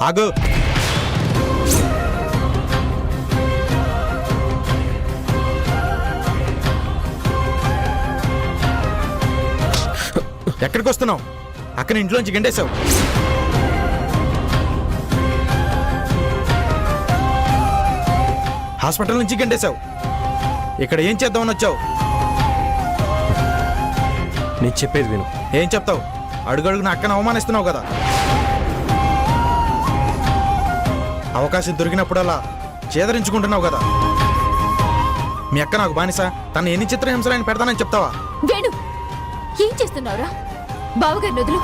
ఆగు. ఎక్కడికి వస్తున్నావు? అక్కడ ఇంట్లోంచి గంటేశావు. హాస్పిటల్ నుంచి గంటేశావు. ఇక్కడ ఏం చేద్దామని వచ్చావు? నేను చెప్పేది విను. ఏం చెప్తావు? అడుగడుగున అక్కను అవమానిస్తున్నావు కదా. అవకాశం దొరికినప్పుడల్లా చేదరించుకుంటున్నావు కదా. మీ అక్క నాకు బానిస, తను ఎన్ని చిత్రహింసలని పెడతానని చెప్తావా? వేణు, ఏం చేస్తున్నావురా? బావగారి నదులు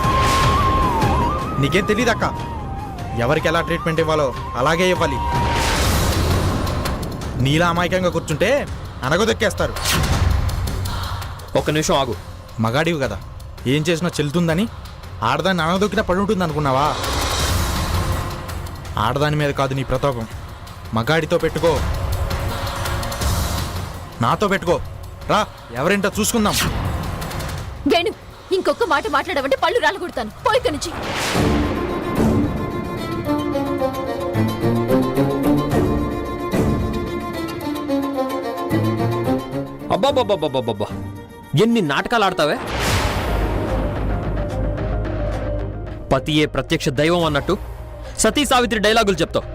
నీకేం తెలియదు అక్క. ఎవరికి ఎలా ట్రీట్మెంట్ ఇవ్వాలో అలాగే ఇవ్వాలి. నీలా అమాయకంగా కూర్చుంటే అనగదొక్కేస్తారు. ఒక్క నిమిషం ఆగు. మగాడివి కదా, ఏం చేసినా చెల్లుతుందని ఆడదాన్ని అనగదొక్కినా పడి ఉంటుంది అనుకున్నావా? ఆడదాని మీద కాదు నీ ప్రతాపం. మగాడితో పెట్టుకో, నాతో పెట్టుకో. రా, ఎవరింటో చూసుకుందాం. వేణు, ఇంకొక మాట మాట్లాడమంటే పళ్ళు రాలగొడతాను. పోయిక నుంచి. అబ్బాబ్బాబ్బాబ్బా, ఎన్ని నాటకాలు ఆడతావే. పతియే ప్రత్యక్ష దైవం అన్నట్టు సతీ సావిత్రి డైలాగులు చెప్తావు.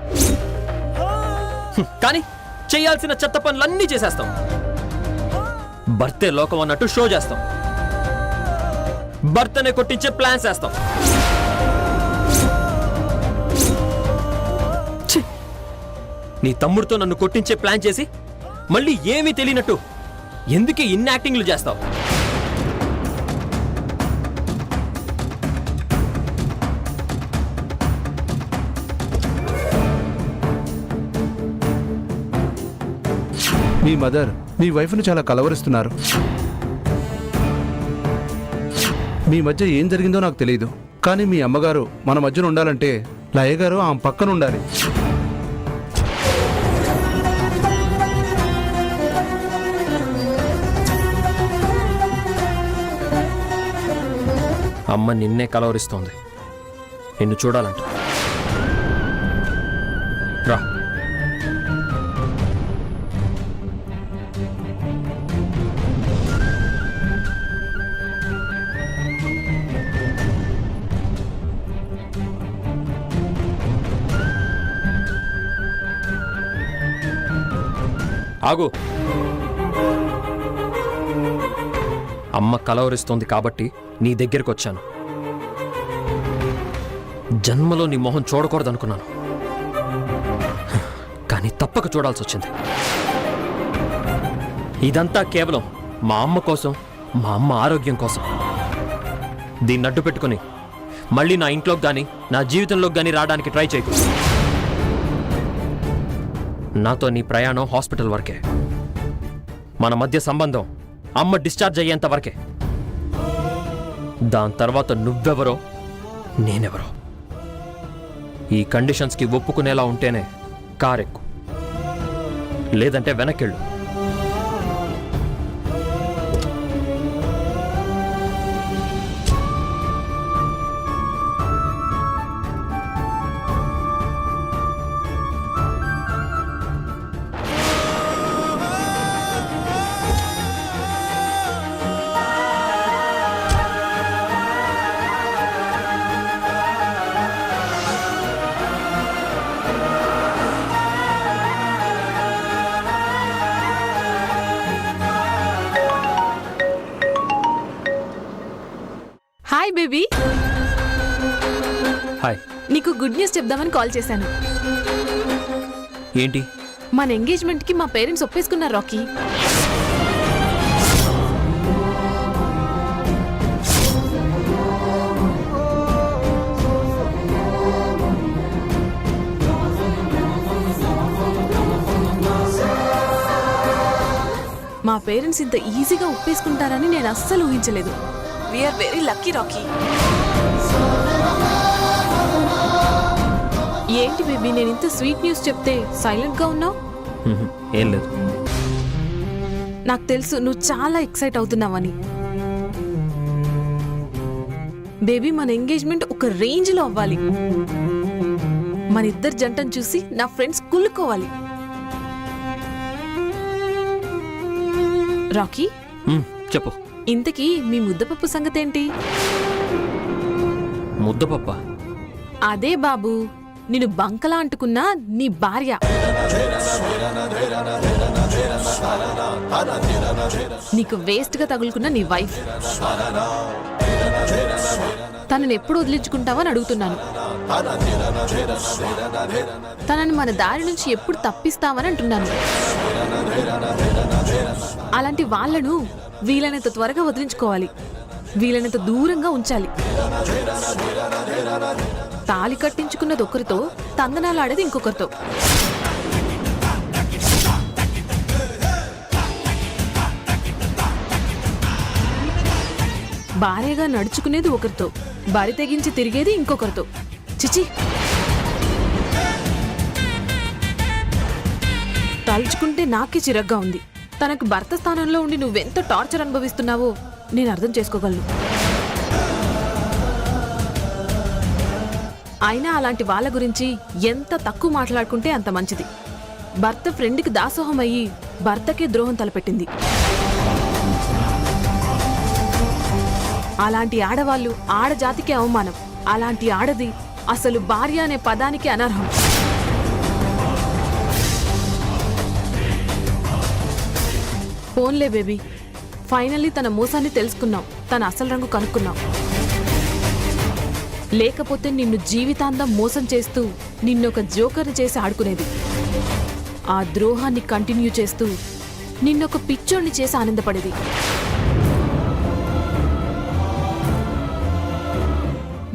కానీ చేయాల్సిన చెత్త పనులన్నీ చేసేస్తాం. భర్తే లోకం అన్నట్టు షో చేస్తాం. భర్తనే కొట్టించే ప్లాన్స్ వేస్తాం. నీ తమ్ముడితో నన్ను కొట్టించే ప్లాన్ చేసి మళ్ళీ ఏమీ తెలియనట్టు ఎందుకే ఇన్ని యాక్టింగ్లు చేస్తావు? మీ మదర్ మీ వైఫ్ను చాలా కలవరిస్తున్నారు. మీ మధ్య ఏం జరిగిందో నాకు తెలియదు, కానీ మీ అమ్మగారు మన మధ్యన ఉండాలంటే లయ గారు ఆమె పక్కన ఉండాలి. అమ్మ నిన్నే కలవరిస్తోంది. నిన్ను చూడాలంట. రా. ఆగు. అమ్మ కలవరిస్తోంది కాబట్టి నీ దగ్గరికి వచ్చాను. జన్మలో నీ మొహం చూడకూడదనుకున్నాను, కానీ తప్పక చూడాల్సి వచ్చింది. ఇదంతా కేవలం మా అమ్మ కోసం, మా అమ్మ ఆరోగ్యం కోసం. దీన్ని అడ్డు పెట్టుకుని మళ్ళీ నా ఇంట్లోకి కానీ నా జీవితంలోకి కానీ రావడానికి ట్రై చేయకు. నాతో నీ ప్రయాణం హాస్పిటల్ వరకే. మన మధ్య సంబంధం అమ్మ డిశ్చార్జ్ అయ్యేంత వరకే. దాని తర్వాత నువ్వెవరో నేనెవరో ఈ కండిషన్స్కి ఒప్పుకునేలా ఉంటేనే కారెక్కు, లేదంటే వెనక్కెళ్ళు. Hi baby. హాయ్. నీకు గుడ్ న్యూస్ చెప్దామని కాల్ చేశాను. ఏంటి? మన ఎంగేజ్మెంట్కి మా పేరెంట్స్ ఒప్పేసుకున్నారు రాకీ. మా పేరెంట్స్ ఇంత ఈజీగా ఒప్పేసుకుంటారని నేను అస్సలు ఊహించలేదు. We're very lucky Rocky. ఏంటి బేబీ, నేను ఇంత స్వీట్ న్యూస్ చెప్తే సైలెంట్గా ఉన్నావు? ఏం లేదు. నాకు తెలుసు నువ్వు చాలా ఎక్సైట్ అవుతున్నావని. బేబీ, మన ఎంగేజ్మెంట్ ఒక రేంజ్లో అవ్వాలి. మన ఇద్దరు జంటను చూసి నా ఫ్రెండ్స్ కుళ్ళుకోవాలి. రాకీ, చెప్పు. ఇంతకీ మీ ముద్దపప్పు సంగతేంటి? ముద్దపప్ప? అదే బాబు, నిన్ను బంకలా అంటుకున్నా నీ భార్య. నీకు వేస్ట్ గా తగులుకున్న నీ వైఫ్. తనని ఎప్పుడు వదిలించుకుంటావని అడుగుతున్నాను. తనని మన దారి నుంచి ఎప్పుడు తప్పిస్తావని అంటున్నాను. అలాంటి వాళ్లను వీలైనంత త్వరగా వదిలించుకోవాలి, వీలైనంత దూరంగా ఉంచాలి. తాళి కట్టించుకున్నది ఒకరితో, తందనాలాడేది ఇంకొకరితో. భార్యగా నడుచుకునేది ఒకరితో, బరి తెగించి తిరిగేది ఇంకొకరితో. చిచి, తలుచుకుంటే నాకే చిరగ్గా ఉంది. తనకు భర్త స్థానంలో ఉండి నువ్వెంత టార్చర్ అనుభవిస్తున్నావో నేను అర్థం చేసుకోగలను. అయినా అలాంటి వాళ్ళ గురించి ఎంత తక్కువ మాట్లాడుకుంటే అంత మంచిది. భర్త ఫ్రెండ్కి దాసోహం అయ్యి భర్తకే ద్రోహం తలపెట్టింది. అలాంటి ఆడవాళ్ళు ఆడజాతికి అవమానం. అలాంటి ఆడది అసలు భార్య అనే పదానికి అనర్హం. ఫోన్లే బేబీ, ఫైనల్లీ తన మోసాన్ని తెలుసుకున్నాం, తన అసలు రంగు కనుక్కున్నాం. లేకపోతే నిన్ను జీవితాంతం మోసం చేస్తూ నిన్నొక జోకర్ని చేసి ఆడుకునేది. ఆ ద్రోహాన్ని కంటిన్యూ చేస్తూ నిన్నొక పిచ్చోడిని చేసి ఆనందపడేది.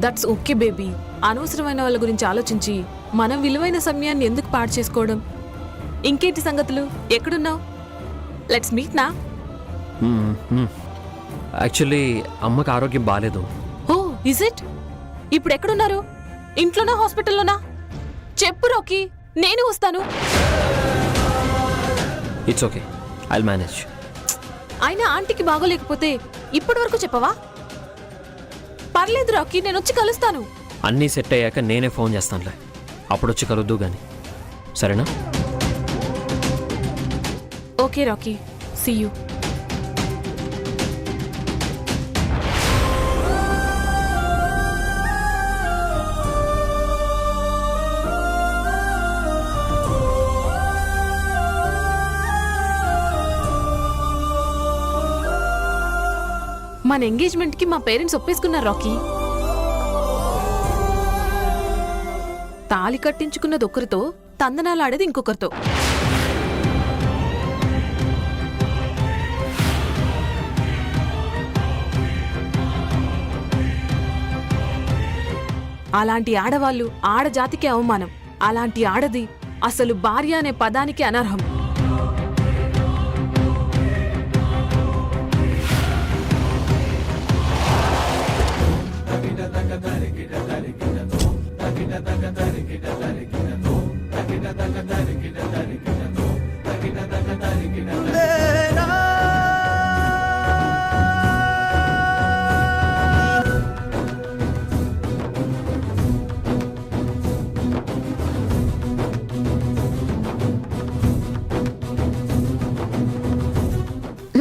That's okay baby. అనవసరమైన వాళ్ళ గురించి ఆలోచించి మనం విలువైన సమయాన్ని ఎందుకు పాడు చేసుకోవడం? ఇంకేంటి సంగతులు? ఎక్కడున్నావు? లెట్స్ మీట్ నా. యాక్చువల్లీ అమ్మకి ఆరోగ్యం బాగాలేదు. ఓ, ఇజ్ ఇట్? ఇప్పుడు ఎక్కడున్నారు? ఇంట్లోనా, హాస్పిటల్లోనా? చెప్పు రాకీ, నేను వస్తాను. It's okay, I'll manage. అయినా ఆంటీకి బాగోలేకపోతే ఇప్పటి వరకు చెప్పవా? పర్లేదు రాకీ, నేను వచ్చి కలుస్తాను. అన్నీ సెట్ అయ్యాక నేనే ఫోన్ చేస్తానులే, అప్పుడు వచ్చి కలుద్దు గాని, సరేనా? Okay Rocky, see you. మన ఎంగేజ్మెంట్ కి మా పేరెంట్స్ ఒప్పేసుకున్నారు రాకీ. తాళి కట్టించుకున్నది ఒకరితో, తందనాలాడేది ఇంకొకరితో. అలాంటి ఆడవాళ్ళు ఆడజాతికి అవమానం. అలాంటి ఆడది అసలు భార్య అనే పదానికి అనర్హం.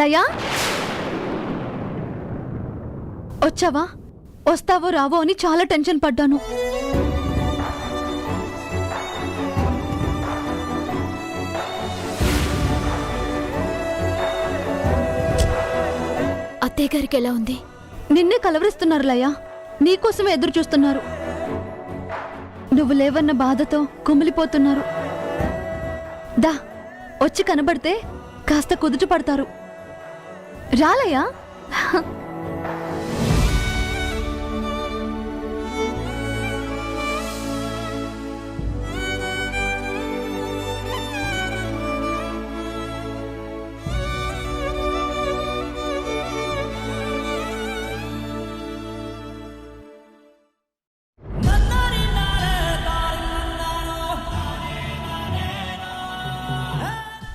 లయా, వచ్చావా? వస్తావో రావో అని చాలా టెన్షన్ పడ్డాను. అత్తయ్య గారికి ఎలా ఉంది? నిన్నే కలవరిస్తున్నారు లయా, నీకోసమే ఎదురు చూస్తున్నారు. నువ్వు లేవన్న బాధతో కుమిలిపోతున్నారు. దా, వచ్చి కనబడితే కాస్త కుదుట పడతారు. రాలయ్యా.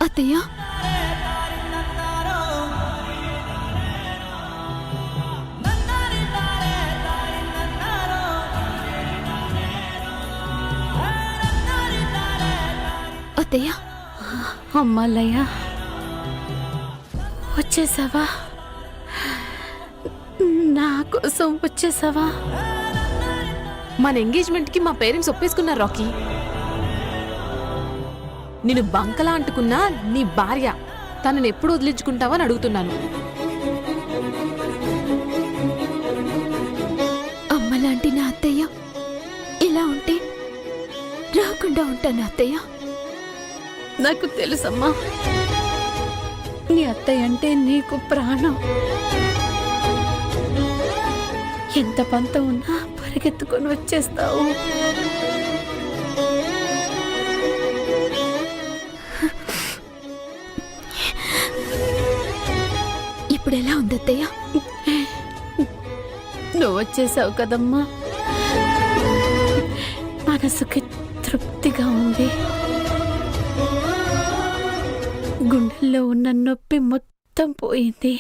అత్తయ్య, అత్తయ్య అమ్మాలయ్య వచ్చేసావా? నా కోసం వచ్చేసావా? మన ఎంగేజ్మెంట్కి మా పేరెంట్స్ ఒప్పేసుకున్నారు రాకీ. నేను బంకలా అంటుకున్నా నీ భార్య, తనని ఎప్పుడు వదిలించుకుంటావని అడుగుతున్నాను. అమ్మలాంటి నా అత్తయ్య ఇలా ఉంటే రాకుండా ఉంటాను అత్తయ్య. నాకు తెలుసమ్మా, నీ అత్తయ్య అంటే నీకు ప్రాణం. ఎంత పంత ఉన్నా పరిగెత్తుకొని వచ్చేస్తావు. ఇప్పుడు ఎలా ఉంది అత్తయ్య? నువ్వు వచ్చేసావు కదమ్మా, మనసుకి తృప్తిగా ఉంది. గుండెల్లో ఉన్న నొప్పి మొత్తం పోయింది.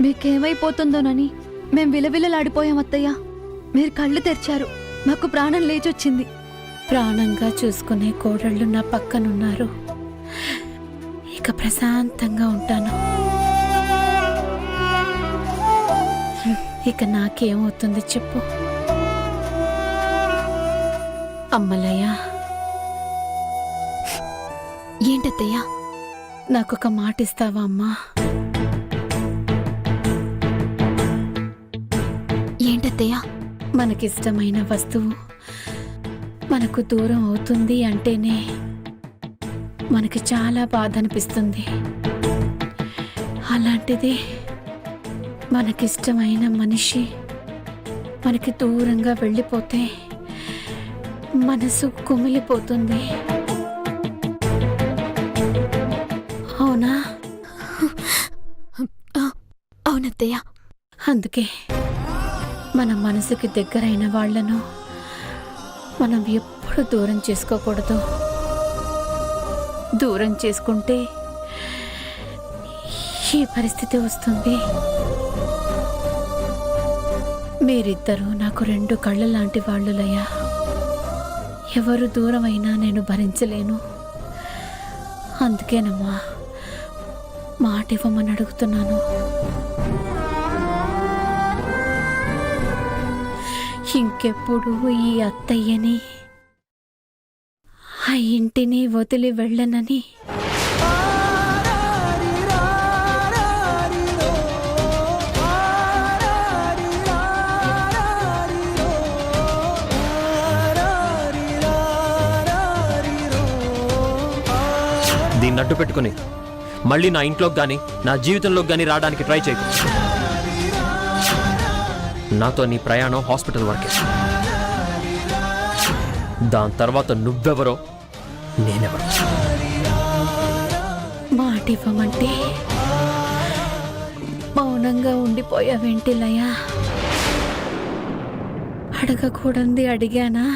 మీకేమైపోతుందోనని మేం విలవిలలాడిపోయాం అత్తయ్య. మీరు కళ్ళు తెరిచారు, మాకు ప్రాణం లేచొచ్చింది. ప్రాణంగా చూసుకునే కోడళ్ళు నా పక్కనున్నారు. ఇక ప్రశాంతంగా ఉంటాను. ఇక నాకేమవుతుంది చెప్పు? అమ్మలయ్య, ఏంటత్తయ్య? నాకొక మాట ఇస్తావా అమ్మా? ఏంటత్తయ్య? మనకిష్టమైన వస్తువు మనకు దూరం అవుతుంది అంటేనే మనకి చాలా బాధ అనిపిస్తుంది. అలాంటిది మనకిష్టమైన మనిషి మనకి దూరంగా వెళ్ళిపోతే మనసు కుమిలిపోతుంది. అవునా? అవునత్తయ్య. అందుకే మన మనసుకి దగ్గరైన వాళ్లను మనం ఎప్పుడు దూరం చేసుకోకూడదు. దూరం చేసుకుంటే ఈ పరిస్థితి వస్తుంది. మీరిద్దరూ నాకు రెండు కళ్ళ లాంటి వాళ్ళులయ్యా. ఎవరు దూరమైనా నేను భరించలేను. అందుకేనమ్మా మాట ఇవ్వమని అడుగుతున్నాను. ఇంకెప్పుడు ఈ అత్తయ్యని ఆ ఇంటిని వదిలి వెళ్ళనని దీన్ని అడ్డు పెట్టుకుని మళ్ళీ నా ఇంట్లోకి కానీ నా జీవితంలోకి కానీ రావడానికి ట్రై చేయకు. నాతో నీ ప్రయాణం హాస్పిటల్ వరకే. దాని తర్వాత నువ్వెవరో నేనెవరో. మాట ఇవ్వమంటే మౌనంగా ఉండిపోయావేంటిలయ్యా? అడగకూడంది అడిగానా?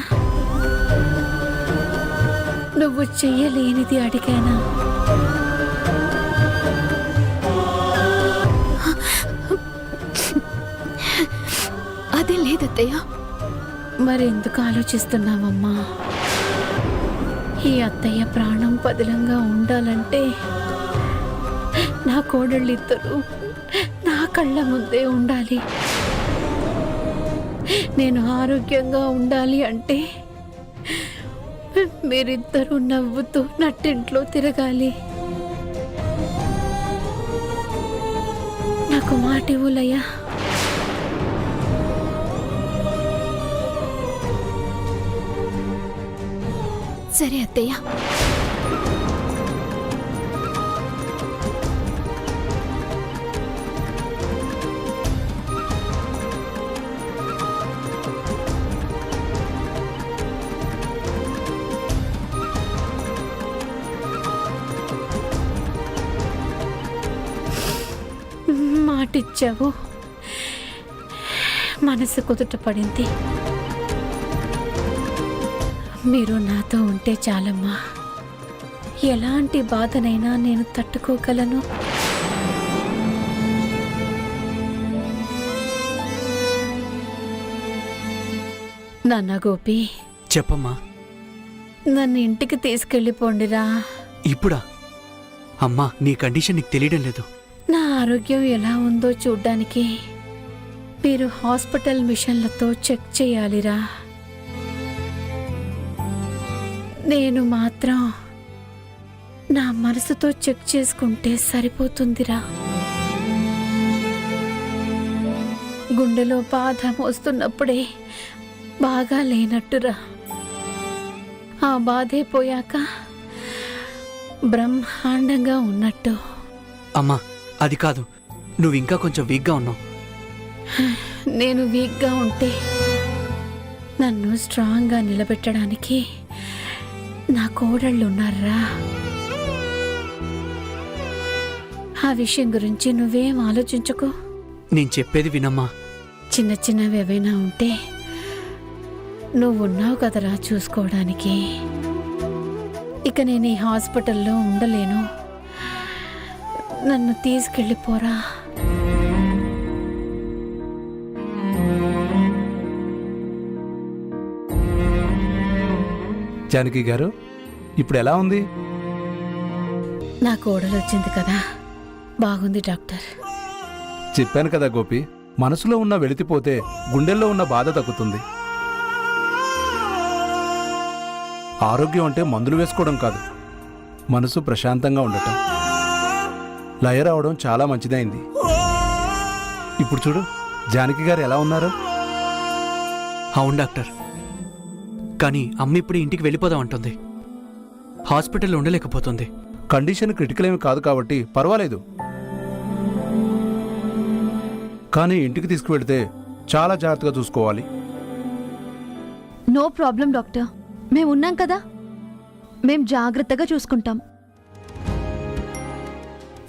నువ్వు చెయ్యలేనిది అడిగానా? అదే లేదత్తయ్య. మరెందుకు ఆలోచిస్తున్నావమ్మా? ఈ అత్తయ్య ప్రాణం పదిలంగా ఉండాలంటే నా కోడళ్ళిద్దరూ నా కళ్ళ ముందే ఉండాలి. నేను ఆరోగ్యంగా ఉండాలి అంటే మీరిద్దరూ నవ్వుతూ నట్టింట్లో తిరగాలి. నాకు మాట ఇవ్వులయ్యా. సరే అత్తయ్య. మాటిచ్చావు, మనసు కుదుట పడింది. మీరు నాతో ఉంటే చాలమ్మా. ఎలాంటి బాధనైనా నేను తట్టుకోగలను. నాన్న గోపి, చెప్పమ్మా. నన్ను ఇంటికి తీసుకెళ్ళిపోండిరా. ఇప్పుడా? అమ్మా, నీ కండిషన్ నీకు తెలియడం లేదు. నా ఆరోగ్యం ఎలా ఉందో చూడ్డానికి మీరు హాస్పిటల్ మిషన్లతో చెక్ చేయాలిరా. నేను మాత్రం నా మనసుతో చెక్ చేసుకుంటే సరిపోతుందిరా. గుండెలో బాధ మోస్తున్నప్పుడే బాగా లేనట్టురా. ఆ బాధే పోయాక బ్రహ్మాండంగా ఉన్నట్టు. అమ్మా, అది కాదు, నువ్వు ఇంకా కొంచెం వీక్గా ఉన్నావు. నేను వీక్గా ఉంటే నన్ను స్ట్రాంగ్గా నిలబెట్టడానికి నా కోడళ్ళు ఉన్నారా. ఆ విషయం గురించి నువ్వేం ఆలోచించుకో. నేను చెప్పేది వినమ్మా. చిన్న చిన్నవి ఏవైనా ఉంటే నువ్వున్నావు కదరా చూసుకోవడానికి. ఇక నేను ఈ హాస్పిటల్లో ఉండలేను. నన్ను తీసుకెళ్ళిపోరా. జానకి గారు, ఇప్పుడు ఎలా ఉంది? నా కోడలు వచ్చింది కదా, బాగుంది డాక్టర్. చెప్పాను కదా గోపి, మనసులో ఉన్న వెళితిపోతే గుండెల్లో ఉన్న బాధ తగ్గుతుంది. ఆరోగ్యం అంటే మందులు వేసుకోవడం కాదు, మనసు ప్రశాంతంగా ఉండటం. లయ రావడం చాలా మంచిదైంది. ఇప్పుడు చూడు, జానకి గారు ఎలా ఉన్నారు? అవును డాక్టర్, కానీ అమ్మ ఇప్పుడు ఇంటికి వెళ్ళిపోదాం అంటుంది. హాస్పిటల్లో ఉండలేకపోతుంది. కండిషన్ క్రిటికల్ ఏమి కాదు కాబట్టి పర్వాలేదు. కానీ ఇంటికి తీసుకువెళ్తే చాలా జాగ్రత్తగా చూసుకోవాలి. నో ప్రాబ్లం డాక్టర్, మేము ఉన్నాం కదా, మేం జాగ్రత్తగా చూసుకుంటాం.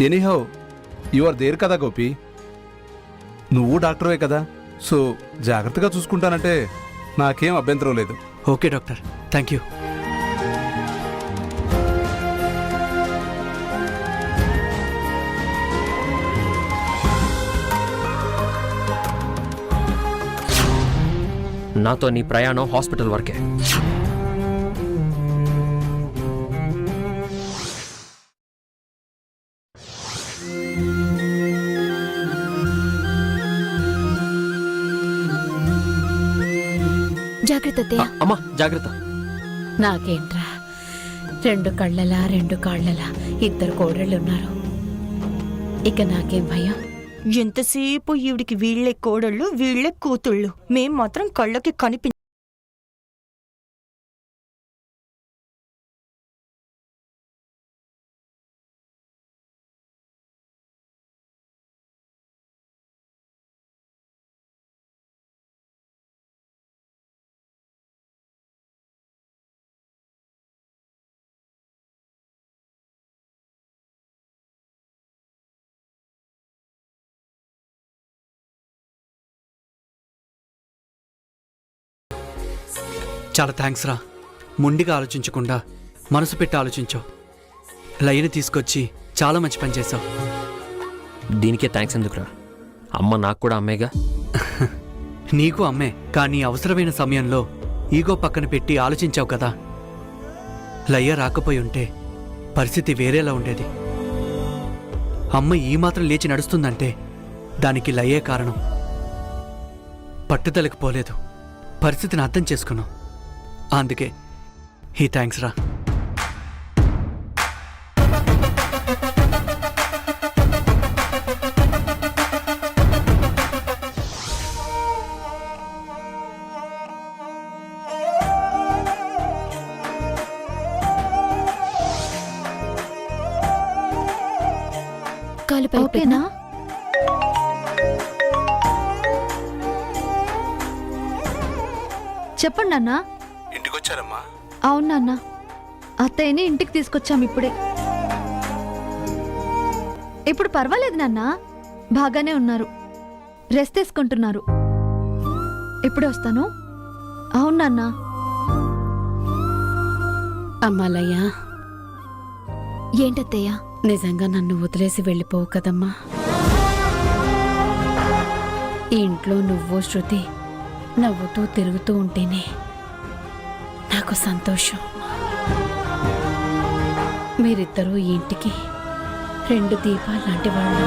ఎనీహౌ యు ఆర్ దేర్ కదా గోపి, నువ్వు డాక్టర్వే కదా, సో జాగ్రత్తగా చూసుకుంటానంటే నాకేం అభ్యంతరం లేదు. Okay doctor, thank you. నాతో నీ ప్రయాణం హాస్పిటల్ వరకే. జాగ్రత్త అత్తయ్య. అమ్మా జాగ్రత్త. నాకేంట్రా, 2 కళ్ళలా 2 కాళ్ళలా 2 కోడళ్ళున్నారు. ఇక నాకేం భయం? ఎంతసేపు ఈవిడికి వీళ్లే కోడళ్ళు వీళ్లే కూతుళ్ళు, మేం మాత్రం కళ్ళకి కనిపి. చాలా థ్యాంక్స్ రా. మొండిగా ఆలోచించకుండా మనసు పెట్టి ఆలోచించావు. లయని తీసుకొచ్చి చాలా మంచి పని చేశావు. దీనికే థ్యాంక్స్ ఎందుకురా, అమ్మ నాకు కూడా అమ్మేగా. నీకు అమ్మే, కానీ అవసరమైన సమయంలో ఈగో పక్కన పెట్టి ఆలోచించావు కదా. లయ్య రాకపోయి ఉంటే పరిస్థితి వేరేలా ఉండేది. అమ్మ ఈ మాత్రం లేచి నడుస్తుందంటే దానికి లయ్యే కారణం. పట్టుదలకు పోలేదు, పరిస్థితిని అర్థం చేసుకున్నావు. అందుకే ఈ థ్యాంక్స్ రా. కాలు ఓకేనా? చెప్పండి అన్నా. ఇంటికొచ్చారమ్మా? అవును నాన్న, అత్తయ్యని ఇంటికి తీసుకొచ్చాం ఇప్పుడే. ఇప్పుడు పర్వాలేదు నాన్న, బాగానే ఉన్నారు, రెస్ట్ తీసుకుంటున్నారు. ఇప్పుడే వస్తాను. అవును నాన్న. అమ్మాలయ్యా, ఏంటత్తయ్య? నిజంగా నన్ను వదిలేసి వెళ్ళిపోవు కదమ్మా. ఈ ఇంట్లో నువ్వు శృతి నవ్వుతూ తిరుగుతూ ఉంటేనే నాకు సంతోషం. మీరిద్దరూ ఈ ఇంటికి రెండు దీపాలు లాంటి వాళ్ళు.